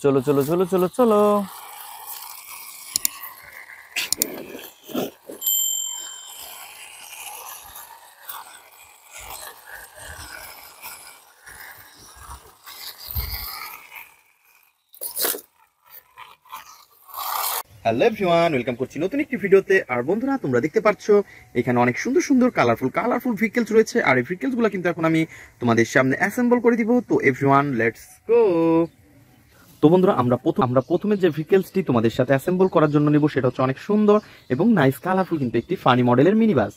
চলো চলো চলো চলো চলো। হ্যালো এভরিওয়ান, ওয়েলকাম করছি নতুন একটি ভিডিওতে। আর বন্ধুরা, তোমরা দেখতে পাচ্ছ এখানে অনেক সুন্দর সুন্দর কালারফুল ভেহিকলস রয়েছে। আর এই ভেহিকলস গুলো কিন্তু এখন আমি তোমাদের সামনে অ্যাসেম্বল করে দিব। তো এভরিওয়ান, লেটস গো। তো বন্ধুরা, আমরা প্রথমে যে ভেহিকলসটি তোমাদের সাথে অ্যাসেম্বল করার জন্য নিব সেটা হচ্ছে অনেক সুন্দর এবং নাইস কালারফুল কিন্তু একটি ফানি মডেলের মিনি বাস।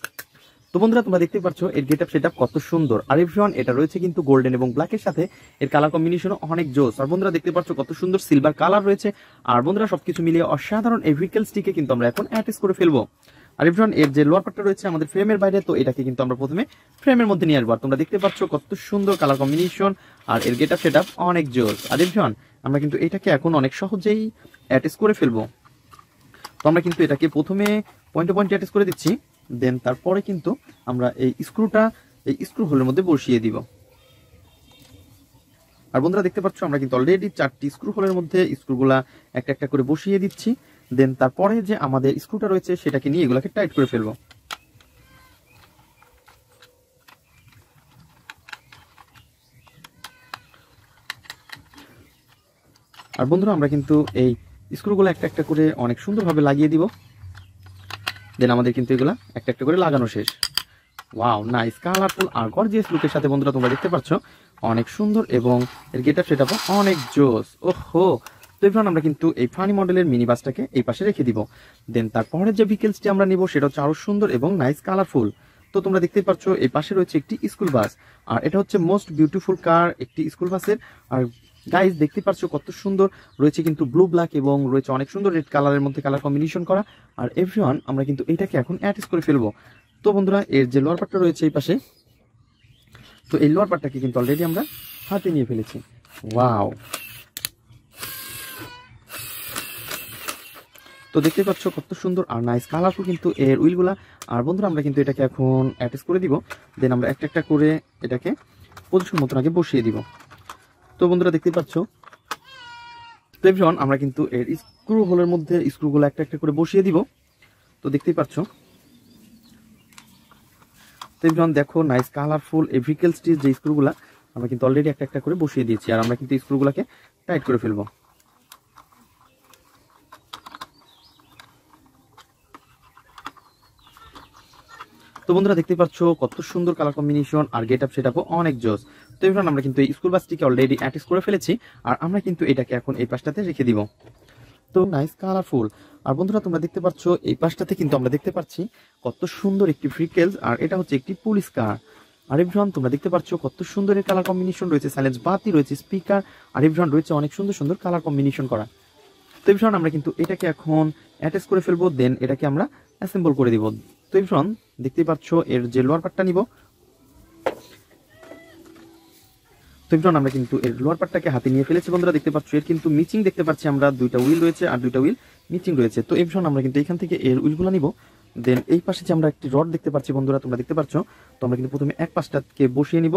তো বন্ধুরা, তোমরা দেখতে পাচ্ছ এর গেটআপ সেটআপ কত সুন্দর। আর এভরিওয়ান, এটা রয়েছে কিন্তু গোল্ডেন এবং ব্ল্যাকের সাথে এর কালার কম্বিনেশনও অনেক জোস। আর বন্ধুরা দেখতে পাচ্ছ কত সুন্দর সিলভার কালার রয়েছে। আর বন্ধুরা, সবকিছু মিলিয়ে অসাধারণ এই ভেহিকলসটিকে কিন্তু আমরা এখন অ্যাটাচ করে ফেলবো। আর এভরিওয়ান, এর যে লোয়ার পার্টটা রয়েছে আমাদের ফ্রেমের বাইরে, তো এটাকে কিন্তু আমরা প্রথমে ফ্রেমের মধ্যে নিয়ে আসবো। আর তোমরা দেখতে পাচ্ছ কত সুন্দর কালার কম্বিনেশন আর এর গেটআপ সেটআপ অনেক জোস। আর এভরিওয়ান, আমরা কিন্তু এটাকে এখন অনেক সহজেই অ্যাটাচ করে ফেলবো। তো আমরা কিন্তু এটাকে প্রথমে পয়েন্টে পয়েন্টে অ্যাটাচ করে দিচ্ছি, দেন তারপরে কিন্তু আমরা এই স্ক্রু হোলের মধ্যে বসিয়ে দিব। আর বন্ধুরা দেখতে পাচ্ছ আমরা কিন্তু অলরেডি 4টি স্ক্রু হোলের মধ্যে স্ক্রুগুলা একটা একটা করে বসিয়ে দিচ্ছি। দেন তারপরে যে আমাদের স্ক্রুটা রয়েছে সেটাকে নিয়ে এগুলাকে টাইট করে ফেলবো। আর বন্ধুরা, আমরা কিন্তু এই স্ক্রুগুলো একটা একটা করে অনেক সুন্দরভাবে লাগিয়ে দিব। দেন আমাদের কিন্তু এগুলা একটা একটা করে লাগানো শেষ। ওয়াও, নাইস কালারফুল আর গর্জিয়াস লুকের সাথে বন্ধুরা তোমরা দেখতে পাচ্ছ অনেক সুন্দর এবং এর গেটআপ সেটআপ অনেক জোস। ওহো, তো এবার আমরা কিন্তু এই ফানি মডেলের মিনি বাসটাকে এই পাশে রেখে দিব। দেন তারপরে যে ভেহিকলসটি আমরা নিব সেটা হচ্ছে আরো সুন্দর এবং নাইস কালারফুল। তো তোমরা দেখতে পাচ্ছ এই পাশে রয়েছে একটি স্কুল বাস। আর এটা হচ্ছে মোস্ট বিউটিফুল কার একটি স্কুল বাসের। আর গাইস দেখতে পাচ্ছ কত সুন্দর রয়েছে কিন্তু ব্লু ব্ল্যাক এবং রয়েছে অনেক সুন্দর রেড কালারের মধ্যে কালার কম্বিনেশন করা। আর এভরিওয়ান, আমরা কিন্তু এটাকে এখন অ্যাটাচ করে ফেলবো। তো বন্ধুরা, এর যে লোয়ার পার্টটা রয়েছে এই পাশে, তো এই লোয়ার পার্টটাকে কিন্তু অলরেডি আমরা হাতে নিয়ে ফেলেছি। ওয়াও, তো দেখতে পাচ্ছ কত সুন্দর আর নাইস কালারফুল কিন্তু এর উইলগুলা। আর বন্ধুরা, আমরা কিন্তু এটাকে এখন অ্যাটাচ করে দিব। দেন আমরা একটা একটা করে এটাকে পজিশন মতন আগে বসিয়ে দিব। তো বন্ধুরা দেখতে পাচ্ছ, আমরা কিন্তু এর স্ক্রু হোলের মধ্যে স্ক্রুগুলো একটা একটা করে বসিয়ে দিব। তো দেখতেই পাচ্ছ, দেখো নাইস কালারফুল এই ভেহিকলসটির যে স্ক্রুগুলা আমরা কিন্তু অলরেডি একটা একটা করে বসিয়ে দিয়েছি। আর আমরা কিন্তু স্ক্রুগুলোকে টাইট করে ফেলবো। তো বন্ধুরা দেখতে পাচ্ছ কত সুন্দর কালার কম্বিনেশন আর গেটআপ সেটআপও অনেক জোস। তো এবার আমরা কিন্তু এই স্কুল বাসটিকে অলরেডি অ্যাটাচ করে ফেলেছি। আর আমরা কিন্তু এটাকে এখন এই পাশটাতে রেখে দিব। তো নাইস কালারফুল। আর বন্ধুরা, তোমরা দেখতে পাচ্ছ এই পাশটাতে কিন্তু আমরা দেখতে পাচ্ছি কত সুন্দর একটি ভেহিকলস। আর এটা হচ্ছে একটি পুলিশ কার। আর এভরিওয়ান, তোমরা দেখতে পাচ্ছ কত সুন্দর এর কালার কম্বিনেশন রয়েছে, সাইলেন্স বাতি রয়েছে, স্পিকার। আর এভরিওয়ান, রয়েছে অনেক সুন্দর সুন্দর কালার কম্বিনেশন করা। তো এভরিওয়ান, আমরা কিন্তু এটাকে এখন অ্যাটাচ করে ফেলবো। দেন এটাকে আমরা অ্যাসেম্বল করে দিব। তো এভরিওয়ান, দেখতেই পাচ্ছ এর যে লোয়ার পার্টটা নিব। তো এভরিওয়ান, আমরা কিন্তু এর লোয়ার পার্টটাকে হাতে নিয়ে ফেলেছি। বন্ধুরা দেখতে পাচ্ছ এর কিন্তু মিচিং দেখতে পাচ্ছি আমরা, দুইটা হুইল রয়েছে আর দুইটা হুইল মিচিং রয়েছে। তো এভরিওয়ান, আমরা কিন্তু এখান থেকে এর হুইলগুলো নিব। দেন এই পাশে যে আমরা একটি রড দেখতে পাচ্ছি বন্ধুরা, তোমরা দেখতে পাচ্ছ, তো আমরা কিন্তু প্রথমে এক পাশটাকে বসিয়ে নিব।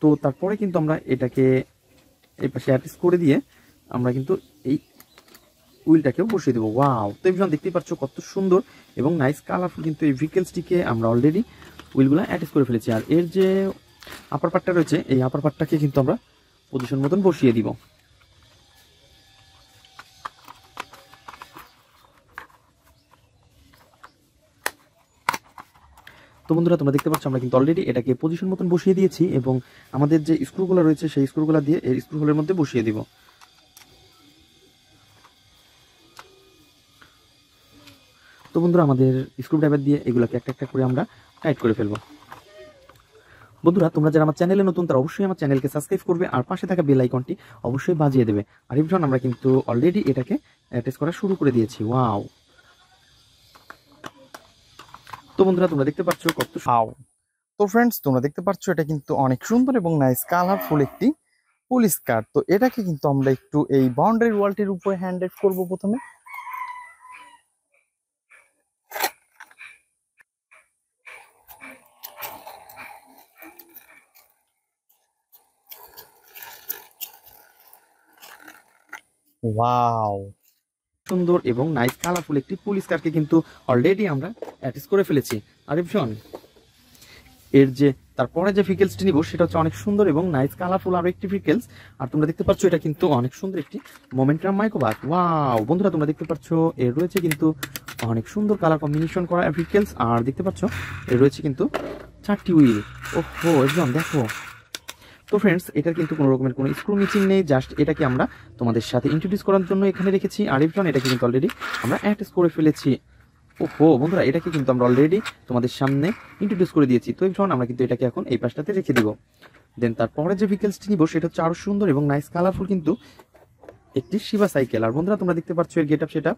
তো তারপরে কিন্তু আমরা এটাকে এই পাশে অ্যাটাচ করে দিয়ে আমরা কিন্তু এই হুইলটাকেও বসিয়ে দেবো। ওয়াও, তো এভরিওয়ান দেখতেই পাচ্ছ কত সুন্দর এবং নাইস কালারফুল কিন্তু এই ভেহিকলসটিকে আমরা অলরেডি হুইলগুলো অ্যাটাচ করে ফেলেছি। আর এর যে আপার পার্টটা রয়েছে এই আপার পার্টটাকে কিন্তু আমরা পজিশন মতন বসিয়ে দিব। তো বন্ধুরা, তোমরা দেখতে পাচ্ছ আমরা কিন্তু অলরেডি এটাকে পজিশন মতন বসিয়ে দিয়েছি এবং আমাদের যে স্ক্রুগুলো রয়েছে সেই স্ক্রুগুলো দিয়ে এর স্ক্রু হোলের মধ্যে বসিয়ে দিব। তো বন্ধুরা, আমাদের স্ক্রু ড্রাইভার দিয়ে এগুলোকে একটা একটা করে আমরা টাইট করে ফেলবো। বন্ধুরা, তোমরা যারা আমার চ্যানেলে নতুন তারা অবশ্যই আমার চ্যানেলকে সাবস্ক্রাইব করবে আর পাশে থাকা বেল আইকনটি অবশ্যই বাজিয়ে দেবে। আর এভরিওয়ান, আমরা কিন্তু অলরেডি এটাকে অ্যাটাচ করা শুরু করে দিয়েছি। ওয়াও, তো বন্ধুরা, তোমরা দেখতে পাচ্ছ কত তো ফ্রেন্ডস, তোমরা দেখতে পাচ্ছ এটা কিন্তু অনেক সুন্দর এবং নাইস কালারফুল একটি পুলিশ কার। তো এটাকে কিন্তু আমরা একটু এই বাউন্ডারি ওয়ালটির উপরে হ্যান্ড করব প্রথমে। ওয়াও, সুন্দর এবং নাইস কালারফুল একটি পুলিশ কারকে কিন্তু অলরেডি আমরা অ্যাটাচ করে ফেলেছি। আর ভীষণ এর যে তারপরে যে ফিকেলসটি নিব সেটা হচ্ছে অনেক সুন্দর এবং নাইস কালারফুল আরো একটি ফিকেলস। আর তোমরা দেখতে পাচ্ছ এটা কিন্তু অনেক সুন্দর একটি মোমেন্টাম মাইক্রোবাস। ওয়াও বন্ধুরা, তোমরা দেখতে পাচ্ছ এর রয়েছে কিন্তু অনেক সুন্দর কালার কম্বিনেশন করা ফিকেলস। আর দেখতে পাচ্ছ এর রয়েছে কিন্তু 4টি হুইল। ওহো একদম দেখো। তো ফ্রেন্ডস, এটার কিন্তু কোনো রকমের কোনো স্ক্রু মিচিং নেই, জাস্ট এটাকে আমরা তোমাদের সাথে ইন্ট্রোডিউস করার জন্য এখানে রেখেছি। আর এভরিওয়ান, এটাকে কিন্তু অলরেডি আমরা অ্যাটাচ করে ফেলেছি। ওহো বন্ধুরা, এটাকে কিন্তু আমরা অলরেডি তোমাদের সামনে ইন্ট্রোডিউস করে দিয়েছি। তো এভরিওয়ান, আমরা কিন্তু এটাকে এখন এই পাশটাতে রেখে দিব। দেন তারপরে যে ভেহিকেলসটি নিব সেটা হচ্ছে আরো সুন্দর এবং নাইস কালারফুল কিন্তু একটি শিবা সাইকেল। আর বন্ধুরা, তোমরা দেখতে পাচ্ছ এর গেট আপ সেটা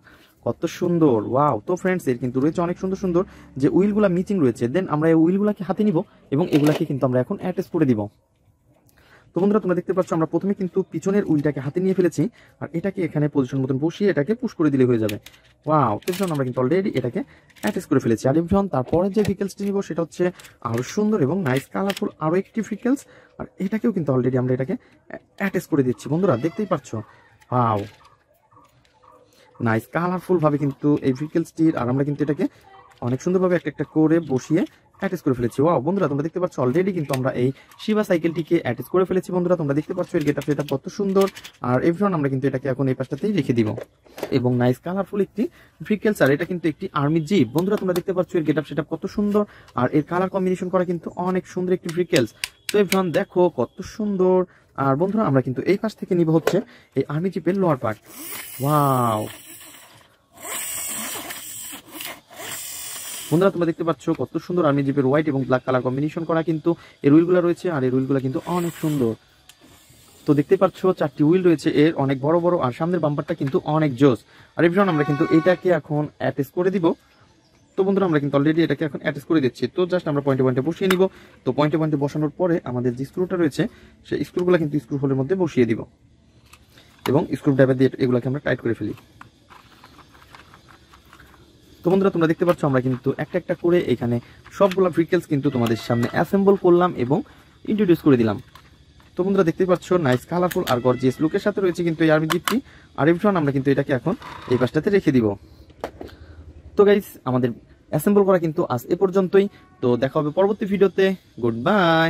কত সুন্দর। ওয়াও। তো ফ্রেন্ডস, এর কিন্তু রয়েছে অনেক সুন্দর সুন্দর যে উইলগুলা মিচিং রয়েছে। দেন আমরা এই উইলগুলাকে হাতে নিব এবং এগুলাকে কিন্তু আমরা এখন অ্যাটাচ করে দিব। তো বন্ধুরা, তোমরা দেখতে পাচ্ছ আমরা প্রথমে কিন্তু পিছনের উইলটাকে হাতে নিয়ে ফেলেছি, আর এটাকে এখানে পজিশন মতন বসিয়ে এটাকে পুশ করে দিলে হয়ে যাবে। ওয়াও। তো আমরা কিন্তু অলরেডি এটাকে অ্যাটাচ করে ফেলেছি। আর এভরিওয়ান, তারপরে যে ভেহিকেলসটি নিব সেটা হচ্ছে আরো সুন্দর এবং নাইস কালারফুল আরো একটি ভেহিকেলস। আর এটাকেও কিন্তু অলরেডি আমরা এটাকে অ্যাটাচ করে দিচ্ছি। বন্ধুরা দেখতেই পাচ্ছ, ওয়াও নাইস কালারফুল ভাবে কিন্তু এই ভেহিকেলসটির, আর আমরা কিন্তু এটাকে অনেক সুন্দরভাবে একটা একটা করে বসিয়ে অ্যাটাচ করে ফেলেছি। ওয়াও বন্ধুরা, তোমরা দেখতে পাচ্ছ অলরেডি কিন্তু আমরা এই শিবা সাইকেলটিকে অ্যাটাচ করে ফেলেছি। বন্ধুরা তোমরা দেখতে পাচ্ছ এর গেটআপ সেটা কত সুন্দর। আর এভরিওয়ান, আমরা কিন্তু এটাকে এখন এই পাশটাতেই রেখে দিব এবং নাইস কালারফুল একটি ভেহিকেলস। আর এটা কিন্তু একটি আর্মি জিপ। বন্ধুরা তোমরা দেখতে পাচ্ছ এর গেটআপ সেটা কত সুন্দর, আর এর কালার কম্বিনেশন করা কিন্তু অনেক সুন্দর একটি ভেহিকেলস। তো এভরিওয়ান দেখো কত সুন্দর। আর বন্ধুরা, আমরা কিন্তু এই পাশ থেকে নিব হচ্ছে এই আর্মি জিপের লোয়ার পার্ট। ওয়াও বন্ধুরা, তোমরা দেখতে পাচ্ছ কত সুন্দর আর্মি জিপের হোয়াইট এবং ব্ল্যাক কালার কম্বিনেশন করা কিন্তু এর হুইলগুলো রয়েছে। আর এর হুইলগুলো কিন্তু অনেক সুন্দর। তো দেখতে পাচ্ছ 4টি হুইল রয়েছে এর, অনেক বড় বড়, আর সামনের বাম্পারটা কিন্তু অনেক জোস। আর এভরিওয়ান, আমরা কিন্তু এটাকে এখন অ্যাটাচ করে দিব। তো বন্ধুরা, আমরা কিন্তু অলরেডি এটাকে এখন অ্যাটাচ করে দিচ্ছি। তো জাস্ট আমরা পয়েন্টে পয়েন্টে বসিয়ে নিব। তো পয়েন্টে পয়েন্টে বসানোর পরে আমাদের যে স্ক্রুটা রয়েছে সেই স্ক্রুগুলো কিন্তু স্ক্রু হোলের মধ্যে বসিয়ে দিব এবং স্ক্রু ড্রাইভার দিয়ে এগুলোকে আমরা টাইট করে ফেলি। তো বন্ধুরা, তোমরা দেখতে পাচ্ছ আমরা কিন্তু একটা একটা করে এখানে সবগুলো ভেহিকেলস কিন্তু তোমাদের সামনে অ্যাসেম্বল করলাম এবং ইন্ট্রোডিউস করে দিলাম। তো বন্ধুরা দেখতে পাচ্ছ নাইস কালারফুল আর গর্জিয়াস লুকের সাথে রয়েছে কিন্তু এই আর্মি জিপটি। আর এভরিওয়ান, আমরা কিন্তু এটাকে এখন এই পাশটাতে রেখে দিব। তো গাইস, আমাদের অ্যাসেম্বল করা কিন্তু আজ এ পর্যন্তই। তো দেখা হবে পরবর্তী ভিডিওতে। Good bye.